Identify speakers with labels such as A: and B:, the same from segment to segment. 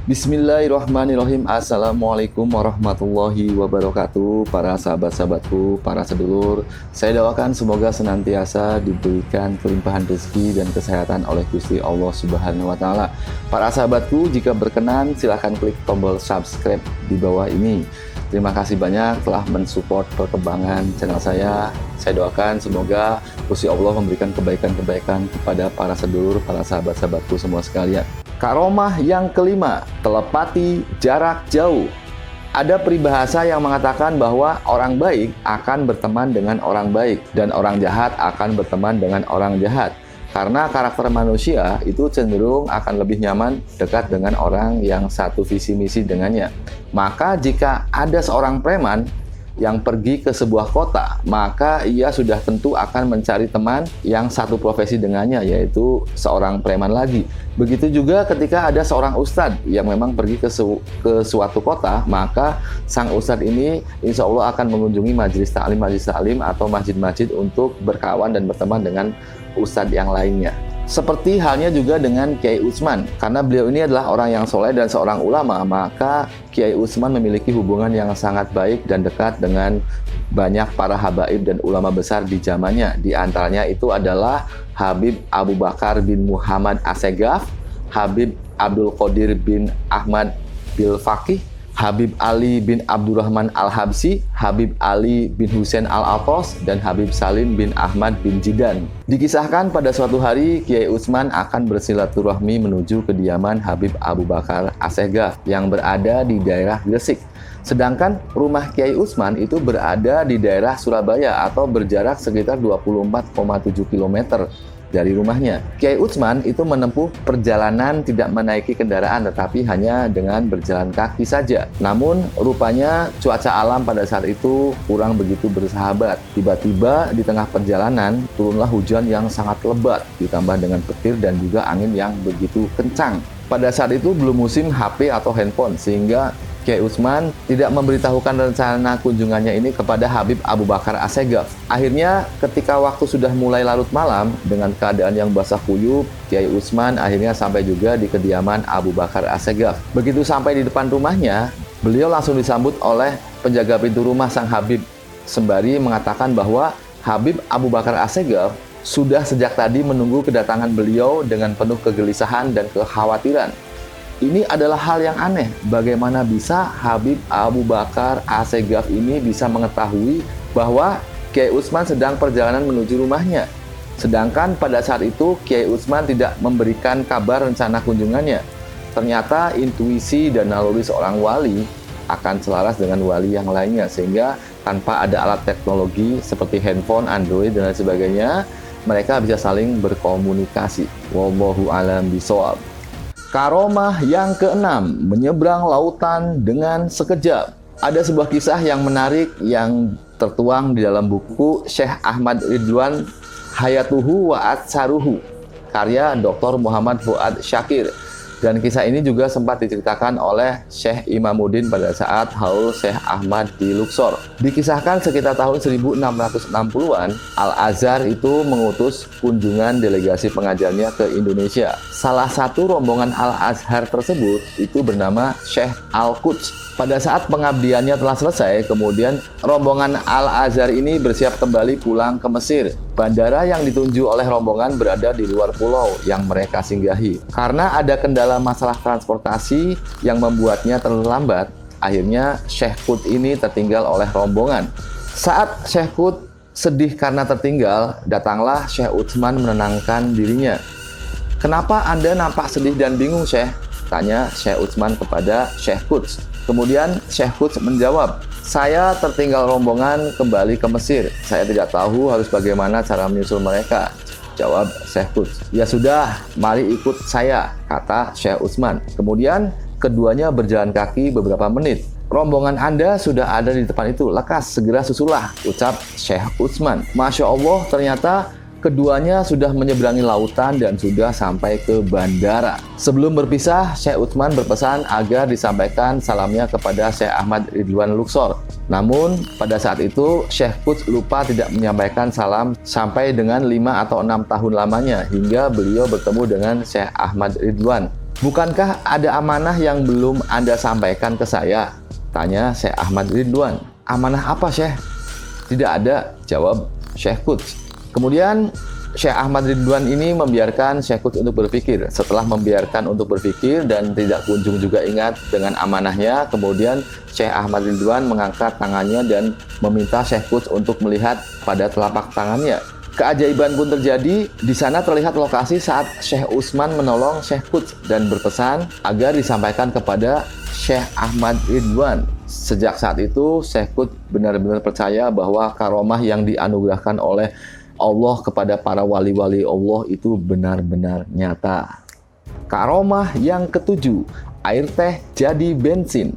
A: Bismillahirrahmanirrahim. Assalamualaikum warahmatullahi wabarakatuh. Para sahabat-sahabatku, para sedulur, saya doakan semoga senantiasa diberikan kelimpahan rezeki dan kesehatan oleh Gusti Allah Subhanahu wa Ta'ala. Para sahabatku, jika berkenan silahkan klik tombol subscribe di bawah ini. Terima kasih banyak telah mensupport perkembangan channel saya. Saya doakan semoga Gusti Allah memberikan kebaikan-kebaikan kepada para sedulur, para sahabat-sahabatku semua sekalian. Karomah yang kelima, telepati jarak jauh. Ada peribahasa yang mengatakan bahwa orang baik akan berteman dengan orang baik dan orang jahat akan berteman dengan orang jahat. Karena karakter manusia itu cenderung akan lebih nyaman dekat dengan orang yang satu visi misi dengannya. Maka jika ada seorang preman yang pergi ke sebuah kota, maka ia sudah tentu akan mencari teman yang satu profesi dengannya, yaitu seorang preman lagi. Begitu juga ketika ada seorang ustadz yang memang pergi ke suatu kota, maka sang ustadz ini insya Allah akan mengunjungi majelis taklim atau masjid-masjid untuk berkawan dan berteman dengan ustadz yang lainnya. Seperti halnya juga dengan Kiai Utsman, karena beliau ini adalah orang yang soleh dan seorang ulama, maka Kiai Utsman memiliki hubungan yang sangat baik dan dekat dengan banyak para habaib dan ulama besar di zamannya. Di antaranya itu adalah Habib Abu Bakar bin Muhammad Assegaf, Habib Abdul Qadir bin Ahmad bil Faqih, Habib Ali bin Abdurrahman Al-Habsyi, Habib Ali bin Husain Al-Atos, dan Habib Salim bin Ahmad bin Jidan. Dikisahkan pada suatu hari Kiai Utsman akan bersilaturahmi menuju kediaman Habib Abu Bakar Assegaf yang berada di daerah Gresik. Sedangkan rumah Kiai Utsman itu berada di daerah Surabaya atau berjarak sekitar 24,7 km dari rumahnya. Kiai Utsman itu menempuh perjalanan tidak menaiki kendaraan tetapi hanya dengan berjalan kaki saja. Namun rupanya cuaca alam pada saat itu kurang begitu bersahabat. Tiba-tiba di tengah perjalanan turunlah hujan yang sangat lebat ditambah dengan petir dan juga angin yang begitu kencang. Pada saat itu belum musim HP atau handphone sehingga Kiai Utsman tidak memberitahukan rencana kunjungannya ini kepada Habib Abu Bakar Assegaf. Akhirnya ketika waktu sudah mulai larut malam dengan keadaan yang basah kuyup, Kiai Utsman akhirnya sampai juga di kediaman Abu Bakar Assegaf. Begitu sampai di depan rumahnya, beliau langsung disambut oleh penjaga pintu rumah sang Habib sembari mengatakan bahwa Habib Abu Bakar Assegaf sudah sejak tadi menunggu kedatangan beliau dengan penuh kegelisahan dan kekhawatiran. Ini adalah hal yang aneh, bagaimana bisa Habib Abu Bakar Assegaf ini bisa mengetahui bahwa Kiai Utsman sedang perjalanan menuju rumahnya. Sedangkan pada saat itu Kiai Utsman tidak memberikan kabar rencana kunjungannya. Ternyata intuisi dan naluri seorang wali akan selaras dengan wali yang lainnya, sehingga tanpa ada alat teknologi seperti handphone, Android, dan lain sebagainya, mereka bisa saling berkomunikasi. Wallahu a'lam bishawab. Karomah yang keenam, menyeberang lautan dengan sekejap. Ada sebuah kisah yang menarik yang tertuang di dalam buku Syekh Ahmad Ridwan Hayatuhu wa Atsaruhu, karya Dr. Muhammad Fuad Syakir. Dan kisah ini juga sempat diceritakan oleh Syekh Imamuddin pada saat haul Syekh Ahmad di Luxor. Dikisahkan sekitar tahun 1660-an, Al-Azhar itu mengutus kunjungan delegasi pengajarnya ke Indonesia. Salah satu rombongan Al-Azhar tersebut itu bernama Syekh Al-Quds. Pada saat pengabdiannya telah selesai, kemudian rombongan Al-Azhar ini bersiap kembali pulang ke Mesir. Bandara yang ditunjuk oleh rombongan berada di luar pulau yang mereka singgahi. Karena ada kendala masalah transportasi yang membuatnya terlambat, akhirnya Syekh Qut ini tertinggal oleh rombongan. Saat Syekh Qut sedih karena tertinggal, datanglah Syekh Utsman menenangkan dirinya. "Kenapa Anda nampak sedih dan bingung, Syekh?" tanya Syekh Utsman kepada Syekh Qut. Kemudian Syekh Qut menjawab, "Saya tertinggal rombongan kembali ke Mesir. Saya tidak tahu harus bagaimana cara menyusul mereka." Jawab Syekh Qut. "Ya sudah, mari ikut saya," kata Syekh Utsman. Kemudian keduanya berjalan kaki beberapa menit. "Rombongan Anda sudah ada di depan itu, lekas segera susulah," ucap Syekh Utsman. Masya Allah, ternyata keduanya sudah menyeberangi lautan dan sudah sampai ke bandara. Sebelum berpisah, Syekh Utsman berpesan agar disampaikan salamnya kepada Syekh Ahmad Ridwan Luxor. Namun, pada saat itu, Syekh Quds lupa tidak menyampaikan salam sampai dengan 5 atau 6 tahun lamanya, hingga beliau bertemu dengan Syekh Ahmad Ridwan. Bukankah ada amanah yang belum Anda sampaikan ke saya? Tanya Syekh Ahmad Ridwan. Amanah apa, Syekh? Tidak ada, jawab Syekh Quds. Kemudian Syekh Ahmad Ridwan ini membiarkan Syekh Quds untuk berpikir. Setelah membiarkan untuk berpikir dan tidak kunjung juga ingat dengan amanahnya, kemudian Syekh Ahmad Ridwan mengangkat tangannya dan meminta Syekh Quds untuk melihat pada telapak tangannya. Keajaiban pun terjadi. Di sana terlihat lokasi saat Syekh Utsman menolong Syekh Quds dan berpesan agar disampaikan kepada Syekh Ahmad Ridwan. Sejak saat itu, Syekh Quds benar-benar percaya bahwa karomah yang dianugerahkan oleh Allah kepada para wali-wali Allah itu benar-benar nyata. Karomah yang ketujuh, air teh jadi bensin.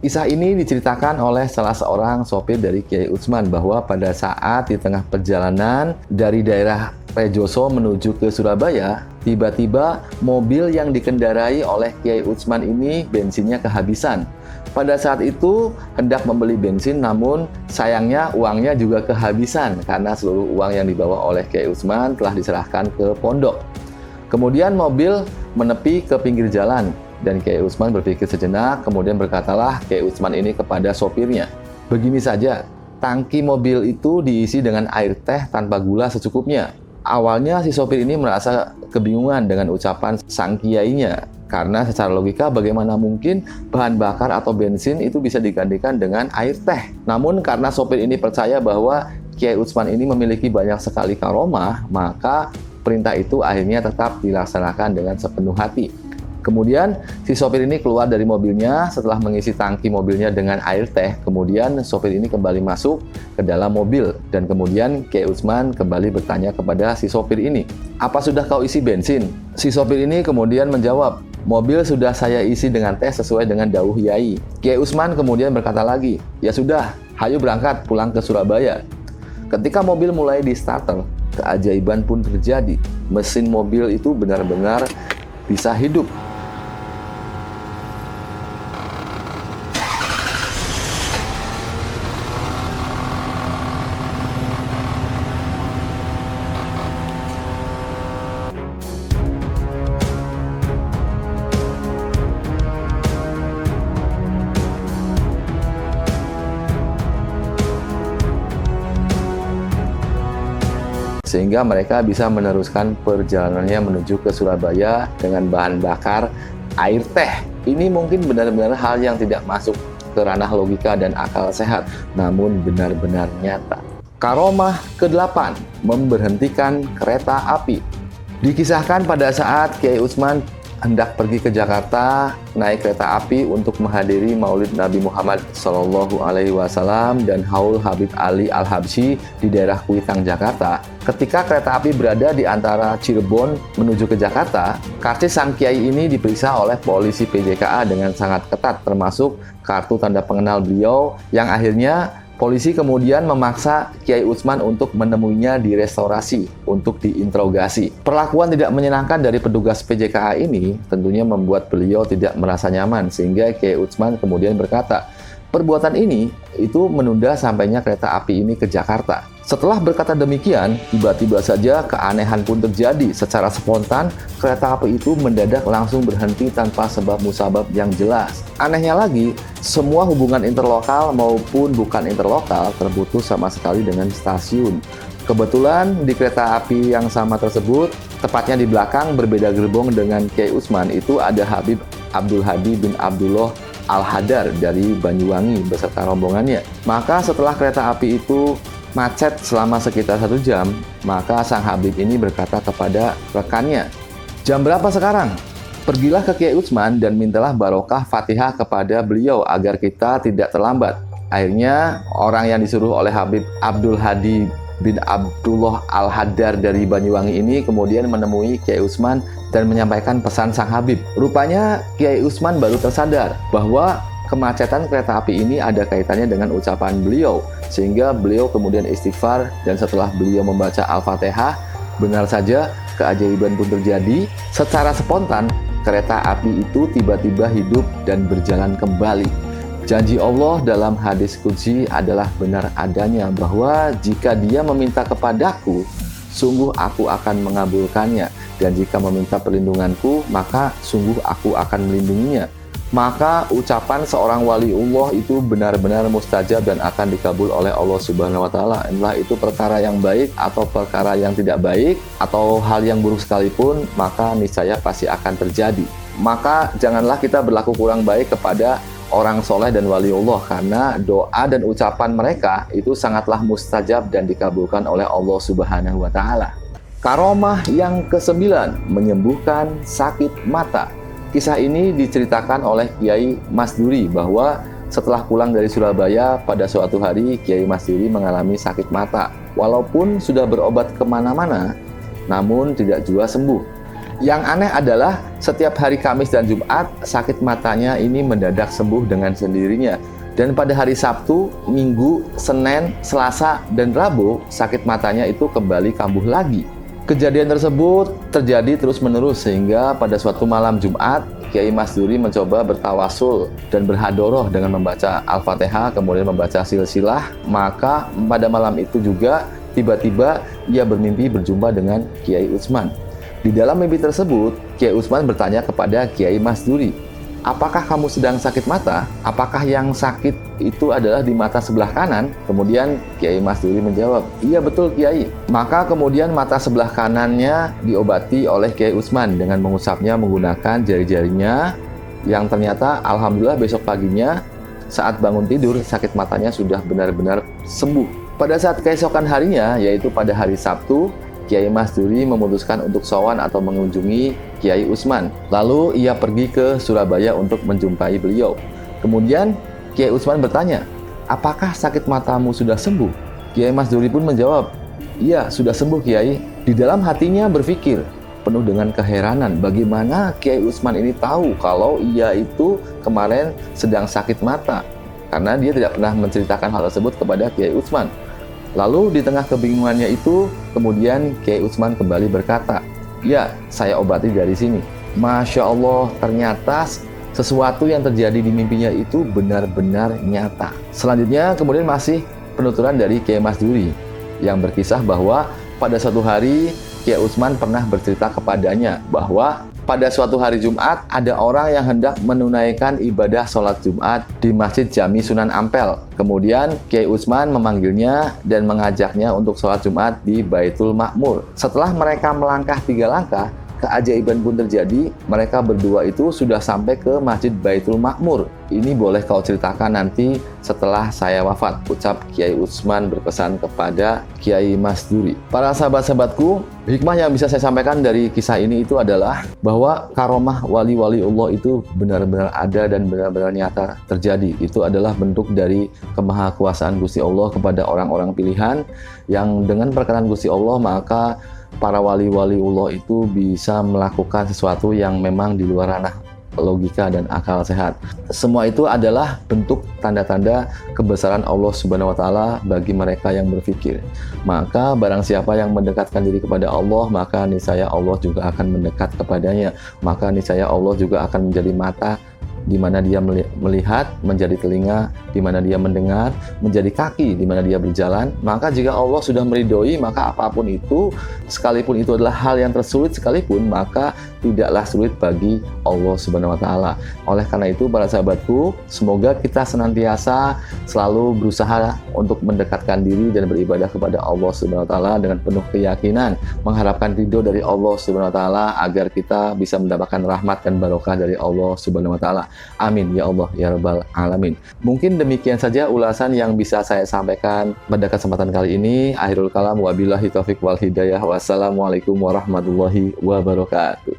A: Kisah ini diceritakan oleh salah seorang sopir dari Kiai Utsman bahwa pada saat di tengah perjalanan dari daerah Rejoso menuju ke Surabaya, tiba-tiba mobil yang dikendarai oleh Kiai Utsman ini bensinnya kehabisan. Pada saat itu hendak membeli bensin, namun sayangnya uangnya juga kehabisan karena seluruh uang yang dibawa oleh Kiai Utsman telah diserahkan ke pondok. Kemudian mobil menepi ke pinggir jalan dan Kiai Utsman berpikir sejenak, kemudian berkatalah Kiai Utsman ini kepada sopirnya, begini saja, tangki mobil itu diisi dengan air teh tanpa gula secukupnya. Awalnya si sopir ini merasa kebingungan dengan ucapan sang kiainya, karena secara logika bagaimana mungkin bahan bakar atau bensin itu bisa digantikan dengan air teh. Namun karena sopir ini percaya bahwa Kiai Utsman ini memiliki banyak sekali karomah, maka perintah itu akhirnya tetap dilaksanakan dengan sepenuh hati. Kemudian si sopir ini keluar dari mobilnya setelah mengisi tangki mobilnya dengan air teh. Kemudian sopir ini kembali masuk ke dalam mobil dan kemudian Kiai Utsman kembali bertanya kepada si sopir ini, apa sudah kau isi bensin? Si sopir ini kemudian menjawab, mobil sudah saya isi dengan teh sesuai dengan dawuh Yai. Kiai Utsman kemudian berkata lagi, ya sudah, hayu berangkat pulang ke Surabaya. Ketika mobil mulai di starter, keajaiban pun terjadi. Mesin mobil itu benar-benar bisa hidup. Sehingga mereka bisa meneruskan perjalanannya menuju ke Surabaya dengan bahan bakar air teh. Ini mungkin benar-benar hal yang tidak masuk ke ranah logika dan akal sehat, namun benar-benar nyata. Karomah ke-8, memberhentikan kereta api. Dikisahkan pada saat Kiai Utsman hendak pergi ke Jakarta naik kereta api untuk menghadiri Maulid Nabi Muhammad SAW dan Haul Habib Ali Al-Habsyi di daerah Kuitang, Jakarta. Ketika kereta api berada di antara Cirebon menuju ke Jakarta, karcis sang kiai ini diperiksa oleh polisi PJKA dengan sangat ketat, termasuk kartu tanda pengenal beliau yang akhirnya polisi kemudian memaksa Kiai Utsman untuk menemuinya di restorasi untuk diinterogasi. Perlakuan tidak menyenangkan dari petugas PJKA ini tentunya membuat beliau tidak merasa nyaman, sehingga Kiai Utsman kemudian berkata, perbuatan ini itu menunda sampainya kereta api ini ke Jakarta. Setelah berkata demikian, tiba-tiba saja keanehan pun terjadi. Secara spontan, kereta api itu mendadak langsung berhenti tanpa sebab musabab yang jelas. Anehnya lagi, semua hubungan interlokal maupun bukan interlokal terputus sama sekali dengan stasiun. Kebetulan di kereta api yang sama tersebut, tepatnya di belakang berbeda gerbong dengan Kiai Utsman, itu ada Habib Abdul Hadi bin Abdullah Al-Hadar dari Banyuwangi beserta rombongannya. Maka setelah kereta api itu macet selama sekitar 1 jam, maka sang Habib ini berkata kepada rekannya, jam berapa sekarang? Pergilah ke Kiai Utsman dan mintalah barokah Fatihah kepada beliau agar kita tidak terlambat. Akhirnya orang yang disuruh oleh Habib Abdul Hadi bin Abdullah Al-Hadar dari Banyuwangi ini kemudian menemui Kiai Utsman dan menyampaikan pesan sang Habib. Rupanya Kiai Utsman baru tersadar bahwa kemacetan kereta api ini ada kaitannya dengan ucapan beliau, sehingga beliau kemudian istighfar dan setelah beliau membaca Al-Fatihah, benar saja keajaiban pun terjadi. Secara spontan, kereta api itu tiba-tiba hidup dan berjalan kembali. Janji Allah dalam hadis qudsi adalah benar adanya bahwa jika dia meminta kepadaku, sungguh aku akan mengabulkannya. Dan jika meminta perlindunganku, maka sungguh aku akan melindunginya. Maka ucapan seorang waliullah itu benar-benar mustajab dan akan dikabul oleh Allah Subhanahu wa Ta'ala. Entah itu perkara yang baik atau perkara yang tidak baik atau hal yang buruk sekalipun, maka niscaya pasti akan terjadi. Maka janganlah kita berlaku kurang baik kepada orang soleh dan waliullah, karena doa dan ucapan mereka itu sangatlah mustajab dan dikabulkan oleh Allah Subhanahu wa Ta'ala. Karomah yang ke-9, menyembuhkan sakit mata. Kisah ini diceritakan oleh Kiai Masduri bahwa setelah pulang dari Surabaya pada suatu hari, Kiai Masduri mengalami sakit mata. Walaupun sudah berobat kemana-mana, namun tidak juga sembuh. Yang aneh adalah setiap hari Kamis dan Jumat, sakit matanya ini mendadak sembuh dengan sendirinya. Dan pada hari Sabtu, Minggu, Senin, Selasa, dan Rabu, sakit matanya itu kembali kambuh lagi. Kejadian tersebut terjadi terus-menerus sehingga pada suatu malam Jumat, Kiai Masduri mencoba bertawasul dan berhadoroh dengan membaca Al-Fatihah, kemudian membaca silsilah. Maka pada malam itu juga tiba-tiba ia bermimpi berjumpa dengan Kiai Utsman. Di dalam mimpi tersebut, Kiai Utsman bertanya kepada Kiai Masduri, "Apakah kamu sedang sakit mata? Apakah yang sakit itu adalah di mata sebelah kanan?" Kemudian Kiai Masduri menjawab, "Iya betul Kiai." Maka kemudian mata sebelah kanannya diobati oleh Kiai Utsman dengan mengusapnya menggunakan jari-jarinya, yang ternyata alhamdulillah besok paginya saat bangun tidur sakit matanya sudah benar-benar sembuh. Pada saat keesokan harinya, yaitu pada hari Sabtu, Kiai Masduri memutuskan untuk sowan atau mengunjungi Kiai Utsman. Lalu ia pergi ke Surabaya untuk menjumpai beliau. Kemudian Kiai Utsman bertanya, "Apakah sakit matamu sudah sembuh?" Kiai Masduri pun menjawab, "Iya, sudah sembuh Kiai." Di dalam hatinya berpikir, penuh dengan keheranan, bagaimana Kiai Utsman ini tahu kalau ia itu kemarin sedang sakit mata, karena dia tidak pernah menceritakan hal tersebut kepada Kiai Utsman. Lalu di tengah kebingungannya itu, kemudian Kiai Utsman kembali berkata, "Ya, saya obati dari sini." Masya Allah, ternyata sesuatu yang terjadi di mimpinya itu benar-benar nyata. Selanjutnya kemudian masih penuturan dari Kiai Masduri yang berkisah bahwa pada suatu hari Kiai Utsman pernah bercerita kepadanya bahwa pada suatu hari Jumat ada orang yang hendak menunaikan ibadah sholat Jumat di Masjid Jami Sunan Ampel. Kemudian Kiai Utsman memanggilnya dan mengajaknya untuk sholat Jumat di Baitul Ma'mur. Setelah mereka melangkah 3 langkah, keajaiban pun terjadi. Mereka berdua itu sudah sampai ke Masjid Baitul Ma'mur. Ini boleh kau ceritakan nanti setelah saya wafat, ucap Kiai Utsman berpesan kepada Kiai Masduri. Para sahabat-sahabatku, hikmah yang bisa saya sampaikan dari kisah ini itu adalah bahwa karomah wali-wali Allah itu benar-benar ada dan benar-benar nyata terjadi. Itu adalah bentuk dari kemahakuasaan Gusti Allah kepada orang-orang pilihan yang dengan perkenan Gusti Allah maka para wali-wali Allah itu bisa melakukan sesuatu yang memang di luar ranah logika dan akal sehat. Semua itu adalah bentuk tanda-tanda kebesaran Allah Subhanahu wa Ta'ala bagi mereka yang berpikir. Maka barang siapa yang mendekatkan diri kepada Allah, maka niscaya Allah juga akan mendekat kepadanya. Maka niscaya Allah juga akan menjadi mata di mana dia melihat, menjadi telinga di mana dia mendengar, menjadi kaki di mana dia berjalan. Maka jika Allah sudah meridhoi, maka apapun itu, sekalipun itu adalah hal yang tersulit sekalipun, maka tidaklah sulit bagi Allah Subhanahu wa Ta'ala. Oleh karena itu, para sahabatku, semoga kita senantiasa selalu berusaha untuk mendekatkan diri dan beribadah kepada Allah Subhanahu wa Ta'ala dengan penuh keyakinan, mengharapkan ridho dari Allah Subhanahu wa Ta'ala agar kita bisa mendapatkan rahmat dan barokah dari Allah Subhanahu wa Ta'ala. Amin ya Allah ya Rabbal Alamin. Mungkin demikian saja ulasan yang bisa saya sampaikan pada kesempatan kali ini. Akhirul kalam, wabillahi taufiq wal hidayah. Wassalamualaikum warahmatullahi wabarakatuh.